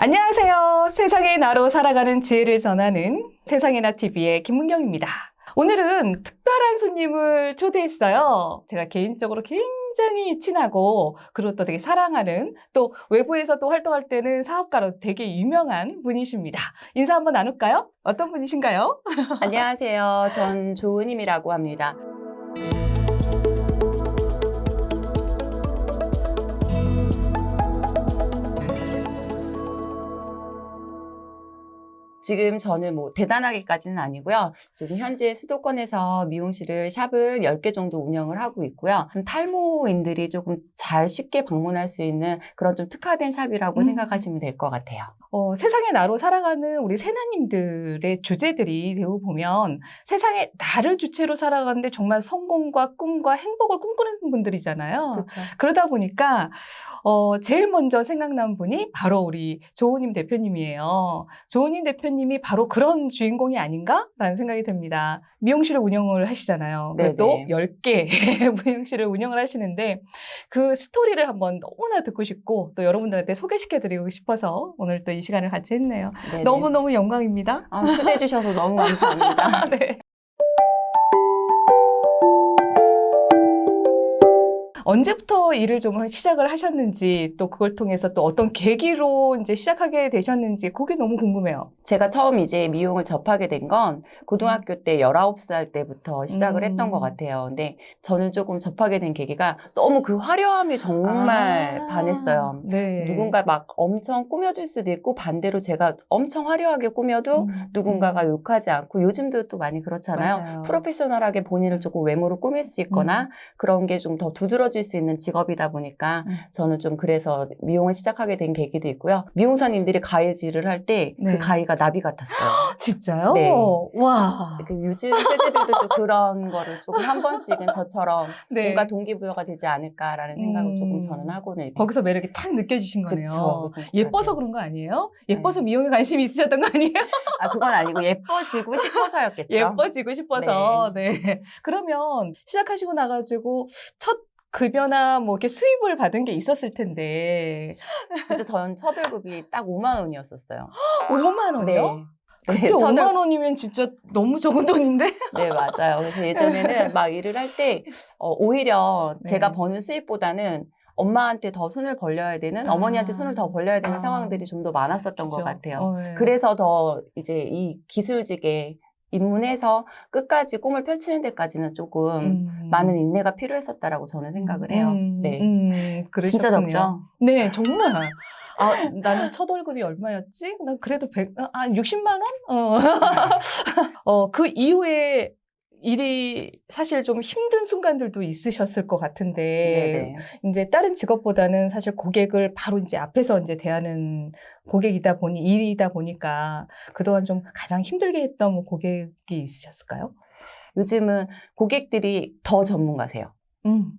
안녕하세요. 세상의 나로 살아가는 지혜를 전하는 세상의 나 TV의 김문경입니다. 오늘은 특별한 손님을 초대했어요. 제가 개인적으로 굉장히 친하고 그리고 또 되게 사랑하는 또 외부에서도 활동할 때는 사업가로 되게 유명한 분이십니다. 인사 한번 나눌까요? 어떤 분이신가요? 안녕하세요. 전 조은임이라고 합니다. 지금 저는 뭐 대단하게까지는 아니고요. 지금 현재 수도권에서 미용실을 샵을 10개 정도 운영을 하고 있고요. 탈모인들이 조금 잘 쉽게 방문할 수 있는 그런 좀 특화된 샵이라고 생각하시면 될 것 같아요. 세상의 나로 살아가는 우리 세나님들의 주제들이 되어 보면 세상의 나를 주체로 살아가는데 정말 성공과 꿈과 행복을 꿈꾸는 분들이잖아요. 그렇죠. 그러다 보니까 제일 먼저 생각난 분이 바로 우리 조은임 대표님이에요. 조은임 대표님이 바로 그런 주인공이 아닌가라는 생각이 듭니다. 미용실을 운영을 하시잖아요. 네네. 또 10개 미용실을 운영을 하시는데 그 스토리를 한번 너무나 듣고 싶고 또 여러분들한테 소개시켜드리고 싶어서 오늘 또 이 시간을 같이 했네요. 네네. 너무너무 영광입니다. 초대해 주셔서 너무 감사합니다. 네. 언제부터 일을 좀 시작을 하셨는지 또 그걸 통해서 또 어떤 계기로 이제 시작하게 되셨는지 그게 너무 궁금해요. 제가 처음 이제 미용을 접하게 된 건 고등학교 때 19살 때부터 시작을 했던 것 같아요. 근데 저는 조금 접하게 된 계기가 너무 그 화려함이 정말 반했어요. 네. 누군가 막 엄청 꾸며줄 수도 있고 반대로 제가 엄청 화려하게 꾸며도 누군가가 욕하지 않고 요즘도 또 많이 그렇잖아요. 맞아요. 프로페셔널하게 본인을 조금 외모로 꾸밀 수 있거나 그런 게 좀 더 두드러질 수 있는 직업이다 보니까 저는 좀 그래서 미용을 시작하게 된 계기도 있고요. 미용사님들이 가위질을 할 때 그 네. 가위가 나비 같았어요. 진짜요? 네. 와. 그 요즘 세대들도 좀 그런 거를 조금 한 번씩은 저처럼 네. 뭔가 동기부여가 되지 않을까라는 생각을 조금 저는 하고는 있고. 거기서 매력이 탁 느껴지신 거네요. 그쵸. 예뻐서 그런 거 아니에요? 예뻐서 네. 미용에 관심이 있으셨던 거 아니에요? 그건 아니고 예뻐지고 싶어서였겠죠. 예뻐지고 싶어서. 네. 그러면 시작하시고 나가지고 첫 급여나 뭐 이렇게 수입을 받은 게 있었을 텐데. 진짜 전 첫 월급이 딱 5만 원이었었어요. 5만 원이요? 네. 그때 5만 원이면 진짜 너무 적은 돈인데? 네, 맞아요. 그래서 예전에는 막 일을 할 때 오히려 네. 제가 버는 수입보다는 엄마한테 더 손을 벌려야 되는, 어머니한테 손을 더 벌려야 되는 상황들이 좀 더 많았었던 것 그쵸. 같아요. 네. 그래서 더 이제 이 기술직에 입문해서 끝까지 꿈을 펼치는 데까지는 조금 많은 인내가 필요했었다라고 저는 생각을 해요. 네. 진짜 그러셨군요. 적죠? 네, 정말. 나는 첫 월급이 얼마였지? 난 그래도 60만 원? 그 이후에 일이 사실 좀 힘든 순간들도 있으셨을 것 같은데, 네네. 이제 다른 직업보다는 사실 고객을 바로 이제 앞에서 이제 대하는 고객이다 보니, 일이다 보니까 그동안 좀 가장 힘들게 했던 뭐 고객이 있으셨을까요? 요즘은 고객들이 더 전문가세요.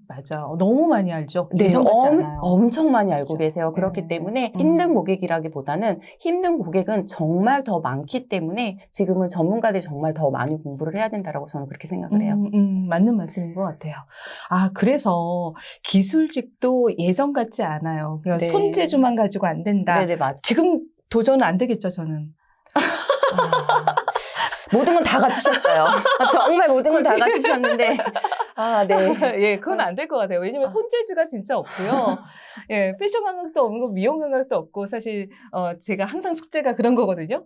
맞아. 너무 많이 알죠. 네, 예전 같지 않아요. 엄청 많이 알고 그렇죠. 계세요. 그렇기 네. 때문에 힘든 고객이라기보다는 힘든 고객은 정말 더 많기 때문에 지금은 전문가들이 정말 더 많이 공부를 해야 된다라고 저는 그렇게 생각을 해요. 맞는 말씀인 것 같아요. 그래서 기술직도 예전 같지 않아요. 그러니까 네. 손재주만 가지고 안 된다. 네네, 맞아요. 지금 도전은 안 되겠죠, 저는. 모든 건 다 갖추셨어요. 정말 모든 건 다 갖추셨는데. 네. 예, 그건 안 될 것 같아요. 왜냐면 손재주가 진짜 없고요. 예, 패션 감각도 없고 미용 감각도 없고 사실 제가 항상 숙제가 그런 거거든요.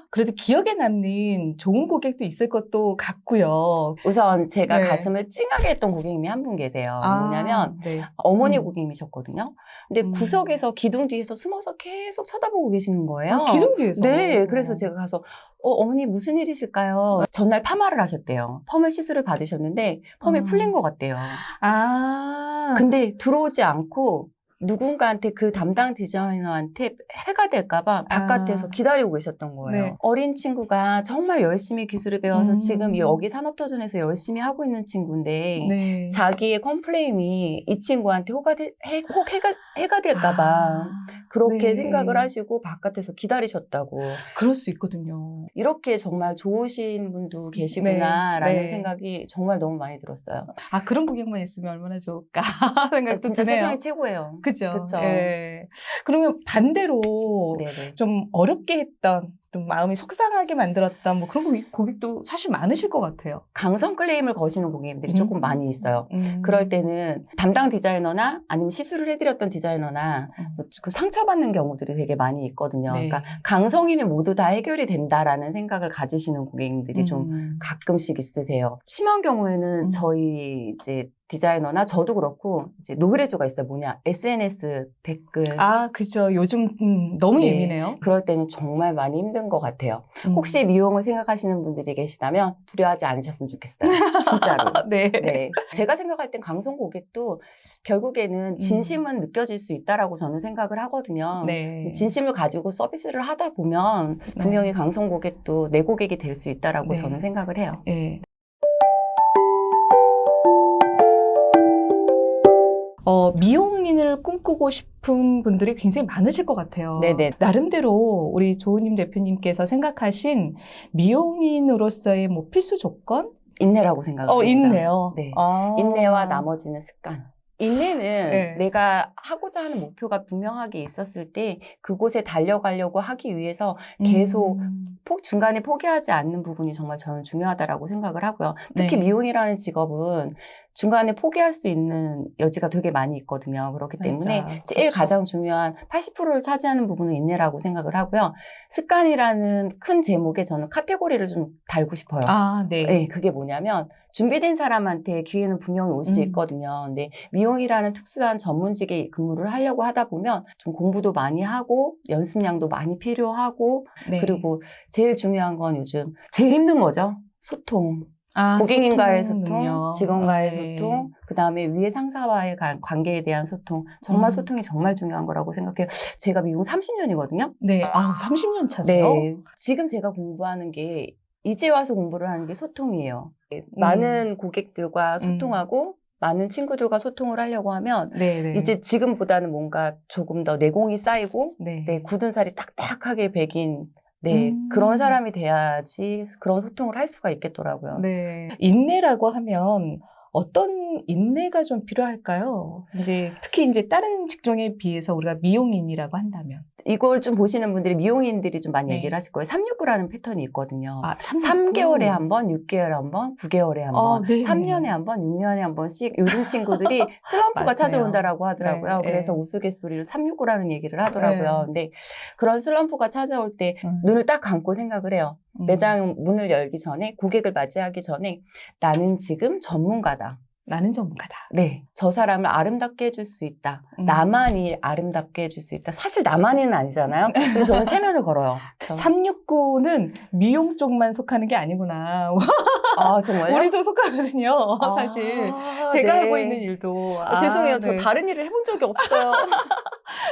그래도 기억에 남는 좋은 고객도 있을 것도 같고요. 우선 제가 네. 가슴을 찡하게 했던 고객님이 한 분 계세요. 뭐냐면 네. 어머니 고객님이셨거든요. 근데 구석에서 기둥 뒤에서 숨어서 계속 쳐다보고 계시는 거예요. 기둥 뒤에서? 네. 그래서 제가 가서 어머니 무슨 일이실까요? 전날 파마를 하셨대요. 펌을 시술을 받으셨는데 펌이 풀린 것 같대요. 근데 들어오지 않고 누군가한테 그 담당 디자이너한테 해가 될까봐 바깥에서 기다리고 계셨던 거예요. 네. 어린 친구가 정말 열심히 기술을 배워서 지금 여기 산업터전에서 열심히 하고 있는 친구인데 자기의 컴플레인이 이 친구한테 혹 해가 될까봐 그렇게 네. 생각을 하시고 바깥에서 기다리셨다고. 그럴 수 있거든요. 이렇게 정말 좋으신 분도 계시구나라는 네. 생각이 정말 너무 많이 들었어요. 아, 그런 고객만 있으면 얼마나 좋을까 생각도 진짜 드네요. 세상이 최고예요. 그죠? 그쵸. 예. 그러면 반대로 네네. 좀 어렵게 했던, 좀 마음이 속상하게 만들었던 뭐 그런 고객도 사실 많으실 것 같아요. 강성 클레임을 거시는 고객님들이 조금 많이 있어요. 그럴 때는 담당 디자이너나 아니면 시술을 해드렸던 디자이너나 그 상처받는 경우들이 되게 많이 있거든요. 네. 그러니까 강성이면 모두 다 해결이 된다라는 생각을 가지시는 고객님들이 좀 가끔씩 있으세요. 심한 경우에는 저희 이제 디자이너나 저도 그렇고 이제 노그레조가 있어요. 뭐냐, SNS 댓글. 아, 그죠. 요즘 너무 네. 예민해요. 그럴 때는 정말 많이 힘든 것 같아요. 혹시 미용을 생각하시는 분들이 계시다면 두려워하지 않으셨으면 좋겠어요. 진짜로. 네. 네. 제가 생각할 땐 강성 고객도 결국에는 진심은 느껴질 수 있다라고 저는 생각을 하거든요. 네. 진심을 가지고 서비스를 하다 보면 분명히 강성 고객도 내 고객이 될 수 있다라고 네. 저는 생각을 해요. 네. 미용인을 꿈꾸고 싶은 분들이 굉장히 많으실 것 같아요. 네네. 나름대로 우리 조은임 대표님께서 생각하신 미용인으로서의 뭐 필수 조건? 인내라고 생각합니다. 인내요. 네. 아. 인내와 나머지는 습관. 인내는 네. 내가 하고자 하는 목표가 분명하게 있었을 때 그곳에 달려가려고 하기 위해서 계속 중간에 포기하지 않는 부분이 정말 저는 중요하다라고 생각을 하고요. 특히 네. 미용이라는 직업은 중간에 포기할 수 있는 여지가 되게 많이 있거든요. 그렇기 때문에 맞아. 제일 그렇죠. 가장 중요한 80%를 차지하는 부분은 인내라고 생각을 하고요. 습관이라는 큰 제목에 저는 카테고리를 좀 달고 싶어요. 아, 네. 네, 그게 뭐냐면 준비된 사람한테 기회는 분명히 올 수 있거든요. 근데 미용이라는 특수한 전문직에 근무를 하려고 하다 보면 좀 공부도 많이 하고 연습량도 많이 필요하고 네. 그리고 제일 중요한 건 요즘 제일 힘든 거죠. 소통. 아, 고객님과의 소통은요. 소통, 직원과의 네. 소통, 그 다음에 위에 상사와의 관계에 대한 소통. 정말 소통이 정말 중요한 거라고 생각해요. 제가 미용 30년이거든요. 네. 아, 30년 차세요? 네. 지금 제가 공부하는 게 이제 와서 공부를 하는 게 소통이에요. 많은 고객들과 소통하고 많은 친구들과 소통을 하려고 하면 네네. 이제 지금보다는 뭔가 조금 더 내공이 쌓이고 네. 굳은 살이 딱딱하게 배긴 그런 사람이 돼야지 그런 소통을 할 수가 있겠더라고요. 네. 인내라고 하면 어떤 인내가 좀 필요할까요? 이제 특히 이제 다른 직종에 비해서 우리가 미용인이라고 한다면. 이걸 좀 보시는 분들이 미용인들이 좀 많이 네. 얘기를 하실 거예요. 369라는 패턴이 있거든요. 아, 3개월에 한 번, 6개월에 한 번, 9개월에 한 번, 네. 3년에 한 번, 6년에 한 번씩 요즘 친구들이 슬럼프가 맞아요. 찾아온다라고 하더라고요. 네, 그래서 네. 우스갯소리로 369라는 얘기를 하더라고요. 근데 그런 슬럼프가 찾아올 때 눈을 딱 감고 생각을 해요. 매장 문을 열기 전에, 고객을 맞이하기 전에 나는 지금 전문가다. 나는 전문가다. 네. 저 사람을 아름답게 해줄 수 있다. 나만이 아름답게 해줄 수 있다. 사실 나만이는 아니잖아요. 그래서 저는 체면을 걸어요. 369는 미용 쪽만 속하는 게 아니구나. 아, 정말요? 우리도 속하거든요. 사실. 제가 네. 하고 있는 일도. 죄송해요. 네. 저 다른 일을 해본 적이 없어요.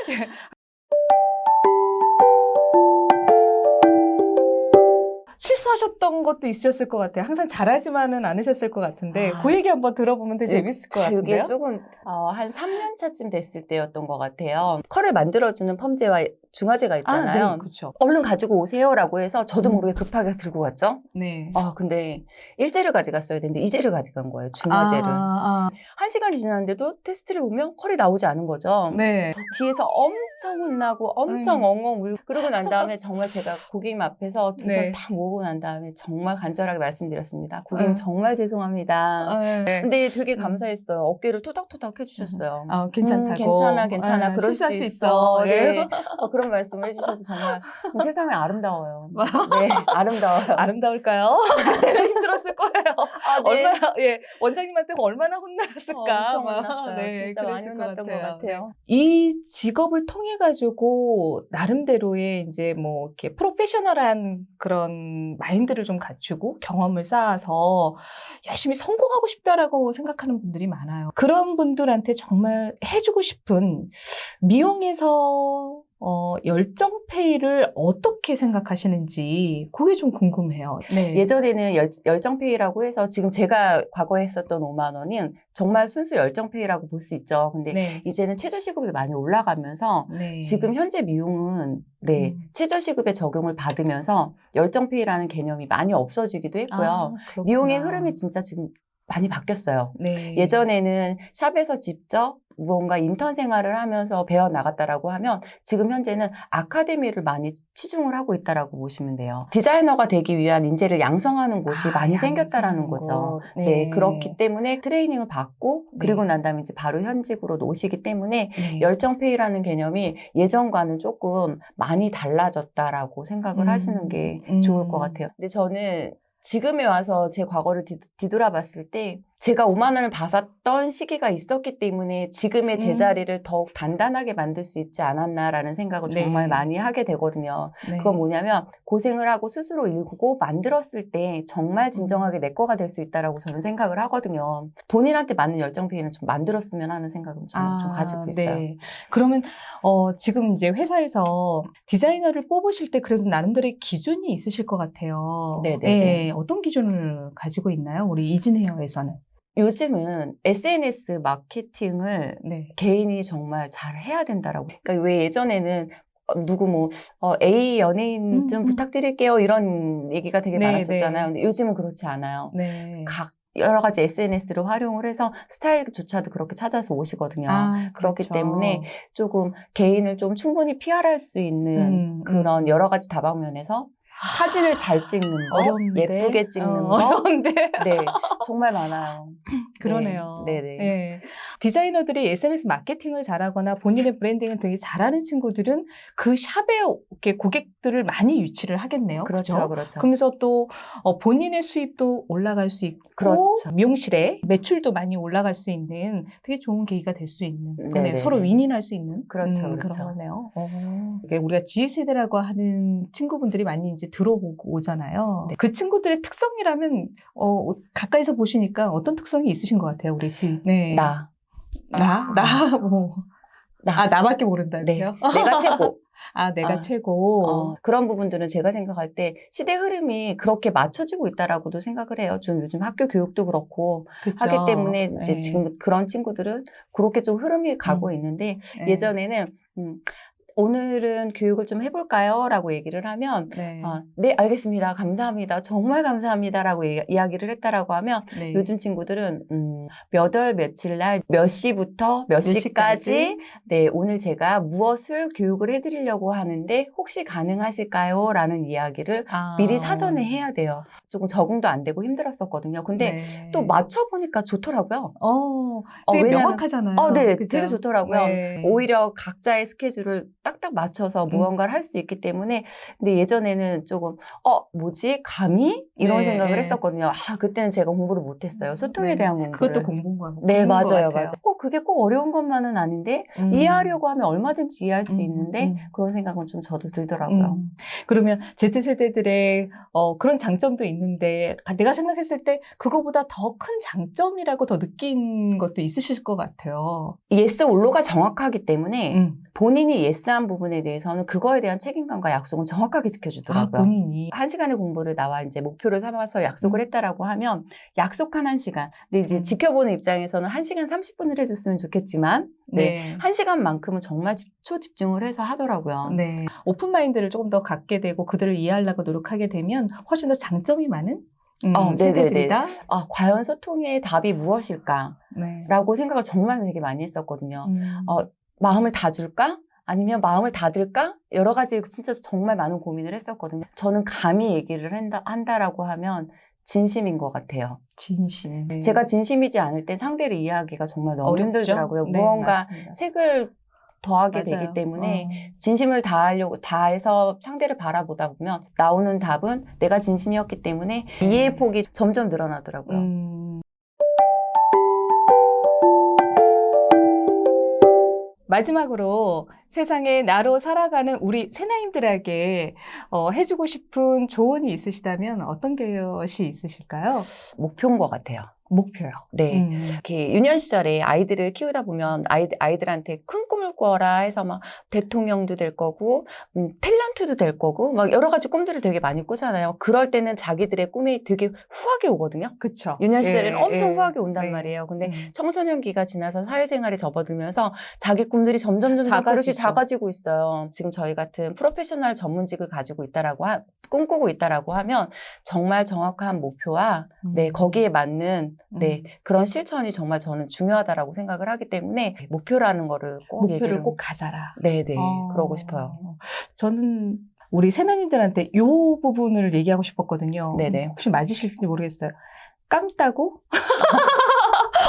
네. 실수하셨던 것도 있으셨을 것 같아요. 항상 잘하지만은 않으셨을 것 같은데 그 얘기 한번 들어보면 되게 재밌을 것 같은데요. 이게 조금 한 3년 차쯤 됐을 때였던 것 같아요. 컬을 만들어주는 펌제와 중화제가 있잖아요. 네, 그렇죠. 얼른 가지고 오세요라고 해서 저도 모르게 급하게 들고 갔죠. 네. 근데 일제를 가져갔어야 되는데 이제를 가져간 거예요. 중화제를. 1시간이 지났는데도 테스트를 보면 컬이 나오지 않은 거죠. 네. 뒤에서 엄청 혼나고 엄청 엉엉 울고 그러고 난 다음에 정말 제가 고객님 앞에서 두 손 다 모으고 난 다음에 정말 간절하게 말씀드렸습니다. 고객님 정말 죄송합니다. 근데 되게 감사했어요. 어깨를 토닥토닥 해주셨어요. 괜찮다고. 괜찮아. 그럴 수 실수할 수 있어. 네. 그런 말씀을 해주셔서 정말 세상에 아름다워요. 네, 아름다워요. 아름다울까요? 그때는 힘들었을 거예요. 네. 얼마나 원장님한테 얼마나 혼났을까. 엄청 혼났어요. 네, 진짜 많이 혼났던 것 같아요. 이 직업을 통해 가지고 나름대로의 이제 뭐 이렇게 프로페셔널한 그런 마인드를 좀 갖추고 경험을 쌓아서 열심히 성공하고 싶다라고 생각하는 분들이 많아요. 그런 분들한테 정말 해주고 싶은 미용에서 열정페이를 어떻게 생각하시는지 그게 좀 궁금해요. 네. 예전에는 열정페이라고 해서 지금 제가 과거에 했었던 5만 원은 정말 순수 열정페이라고 볼 수 있죠. 근데 네. 이제는 최저시급이 많이 올라가면서 네. 지금 현재 미용은 최저시급에 적용을 받으면서 열정페이라는 개념이 많이 없어지기도 했고요. 미용의 흐름이 진짜 지금 많이 바뀌었어요. 네. 예전에는 샵에서 직접 무언가 인턴 생활을 하면서 배워나갔다라고 하면 지금 현재는 아카데미를 많이 치중을 하고 있다라고 보시면 돼요. 디자이너가 되기 위한 인재를 양성하는 곳이 많이 생겼다라는 거죠. 네. 그렇기 때문에 트레이닝을 받고 그리고 난 다음에 이제 바로 현직으로 오시기 때문에 열정페이라는 개념이 예전과는 조금 많이 달라졌다라고 생각을 하시는 게 좋을 것 같아요. 근데 저는 지금에 와서 제 과거를 뒤돌아봤을 때 제가 5만 원을 받았던 시기가 있었기 때문에 지금의 제 자리를 더욱 단단하게 만들 수 있지 않았나라는 생각을 정말 많이 하게 되거든요. 그건 뭐냐면 고생을 하고 스스로 일구고 만들었을 때 정말 진정하게 내 거가 될 수 있다라고 저는 생각을 하거든요. 본인한테 맞는 열정페이는 좀 만들었으면 하는 생각을 저는 좀 가지고 있어요. 네. 그러면 지금 이제 회사에서 디자이너를 뽑으실 때 그래도 나름대로의 기준이 있으실 것 같아요. 네. 어떤 기준을 가지고 있나요? 우리 이진 헤어에서는? 요즘은 SNS 마케팅을 개인이 정말 잘 해야 된다라고. 그러니까 왜 예전에는 누구 A 연예인 좀 부탁드릴게요 이런 얘기가 되게 많았었잖아요. 근데 요즘은 그렇지 않아요. 각 여러 가지 SNS를 활용을 해서 스타일조차도 그렇게 찾아서 오시거든요. 그렇기 때문에 조금 개인을 좀 충분히 PR할 수 있는 그런 여러 가지 다방면에서 사진을 잘 찍는 거, 어려운데? 예쁘게 찍는 거. 어려운데? 네, 정말 많아요. 그러네요. 네. 디자이너들이 SNS 마케팅을 잘하거나 본인의 브랜딩을 되게 잘하는 친구들은 그 샵에 이렇게 고객들을 많이 유치를 하겠네요. 그렇죠. 그러면서 또 본인의 수입도 올라갈 수 있고 미용실에 매출도 많이 올라갈 수 있는 되게 좋은 계기가 될 수 있는 서로 윈윈할 수 있는 그런 거네요. 우리가 G세대라고 하는 친구분들이 많이 이제 들어오잖아요. 그 친구들의 특성이라면 가까이서 보시니까 어떤 특성이 있으신 것 같아요, 우리 나밖에 모른다고요? 내가 최고. 내가 최고. 그런 부분들은 제가 생각할 때 시대 흐름이 그렇게 맞춰지고 있다라고도 생각을 해요. 좀 요즘 학교 교육도 그렇고 하기 때문에 이제 지금 그런 친구들은 그렇게 좀 흐름이 가고 있는데 예전에는 오늘은 교육을 좀 해볼까요? 라고 얘기를 하면 네, 알겠습니다. 감사합니다. 정말 감사합니다. 라고 이야기를 했다라고 하면 요즘 친구들은 몇 월 며칠 날 몇 시부터 몇 시까지 오늘 제가 무엇을 교육을 해드리려고 하는데 혹시 가능하실까요? 라는 이야기를 미리 사전에 해야 돼요. 조금 적응도 안 되고 힘들었었거든요. 근데 또 맞춰보니까 좋더라고요. 되게 명확하잖아요. 네, 되게 좋더라고요. 오히려 각자의 스케줄을 딱딱 맞춰서 무언가를 할 수 있기 때문에 근데 예전에는 조금 뭐지? 감히? 이런 생각을 했었거든요. 그때는 제가 공부를 못했어요. 소통에 대한 공부를. 그것도 공부인 거예요. 네, 맞아요. 그게 꼭 어려운 것만은 아닌데 이해하려고 하면 얼마든지 이해할 수 있는데 그런 생각은 좀 저도 들더라고요. 그러면 Z세대들의 그런 장점도 있는데 내가 생각했을 때 그거보다 더 큰 장점이라고 더 느낀 것도 있으실 것 같아요. 예스 올로가 정확하기 때문에 본인이 예스한 부분에 대해서는 그거에 대한 책임감과 약속은 정확하게 지켜주더라고요. 본인이 1시간의 공부를 나와 이제 목표를 삼아서 약속을 했다라고 하면 약속한 1시간. 근데 이제 지켜보는 입장에서는 1시간 30분을 해줬으면 좋겠지만 1시간만큼은 정말 초집중을 해서 하더라고요. 오픈 마인드를 조금 더 갖게 되고 그들을 이해하려고 노력하게 되면 훨씬 더 장점이 많은 세대들이다. 과연 소통의 답이 무엇일까? 라고 생각을 정말 되게 많이 했었거든요. 마음을 다 줄까? 아니면 마음을 닫을까? 여러 가지 진짜 정말 많은 고민을 했었거든요. 저는 감히 얘기를 한다라고 하면 진심인 것 같아요. 진심. 제가 진심이지 않을 땐 상대를 이해하기가 정말 너무 힘들더라고요. 무언가 맞습니다. 색을 더하게 되기 때문에 진심을 다해서 상대를 바라보다 보면 나오는 답은 내가 진심이었기 때문에 이해의 폭이 점점 늘어나더라고요. 마지막으로 세상에 나로 살아가는 우리 새나임들에게 해주고 싶은 조언이 있으시다면 어떤 것이 있으실까요? 목표인 것 같아요. 목표요. 네. 이렇게 유년 시절에 아이들을 키우다 보면 아이들한테 큰 꿈을 꿔라 해서 막 대통령도 될 거고, 탤런트도 될 거고, 막 여러 가지 꿈들을 되게 많이 꾸잖아요. 그럴 때는 자기들의 꿈이 되게 후하게 오거든요. 그쵸. 유년 시절에는 엄청 후하게 온단 네. 말이에요. 근데 청소년기가 지나서 사회생활에 접어들면서 자기 꿈들이 점점 그릇이 작아지고 있어요. 지금 저희 같은 프로페셔널 전문직을 가지고 있다라고 꿈꾸고 있다라고 하면 정말 정확한 목표와 네, 거기에 맞는 네, 그런 실천이 정말 저는 중요하다라고 생각을 하기 때문에 목표라는 거를 꼭 꼭 가져라. 네네, 그러고 싶어요. 저는 우리 새내님들한테 이 부분을 얘기하고 싶었거든요. 네네. 혹시 맞으실지 모르겠어요. 깡따구?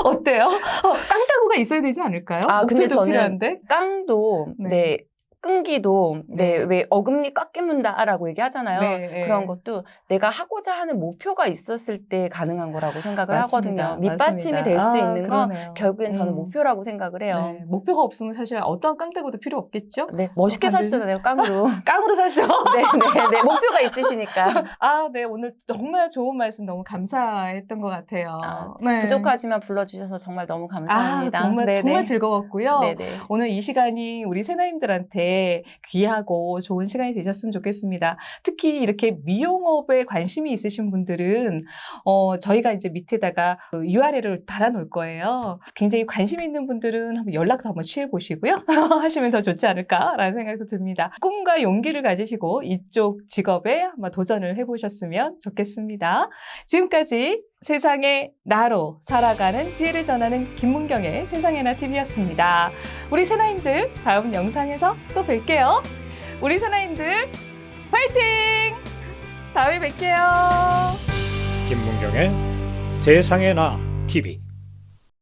어때요? 깡따구가 있어야 되지 않을까요? 근데 저는 필요한데? 깡도 네. 끈기도 왜 어금니 꽉 깨문다라고 얘기하잖아요. 네. 그런 것도 내가 하고자 하는 목표가 있었을 때 가능한 거라고 생각을 하거든요. 밑받침이 될 수 있는 건 결국엔 저는 목표라고 생각을 해요. 네. 목표가 없으면 사실 어떤 깡따구도 필요 없겠죠? 네, 멋있게 사시잖아요, 깡으로. 깡으로 살죠. 네, 목표가 있으시니까. 네, 오늘 정말 좋은 말씀 너무 감사했던 것 같아요. 네. 부족하지만 불러주셔서 정말 너무 감사합니다. 정말 즐거웠고요. 네네. 오늘 이 시간이 우리 새나님들한테 귀하고 좋은 시간이 되셨으면 좋겠습니다. 특히 이렇게 미용업에 관심이 있으신 분들은 저희가 이제 밑에다가 URL을 달아놓을 거예요. 굉장히 관심 있는 분들은 한번 연락도 한번 취해보시고요. 하시면 더 좋지 않을까라는 생각도 듭니다. 꿈과 용기를 가지시고 이쪽 직업에 한번 도전을 해보셨으면 좋겠습니다. 지금까지 세상의 나로 살아가는 지혜를 전하는 김문경의 세상의 나 TV였습니다. 우리 새나임들 다음 영상에서 또 뵐게요. 우리 새나임들 화이팅! 다음에 뵐게요. 김문경의 세상의 나 TV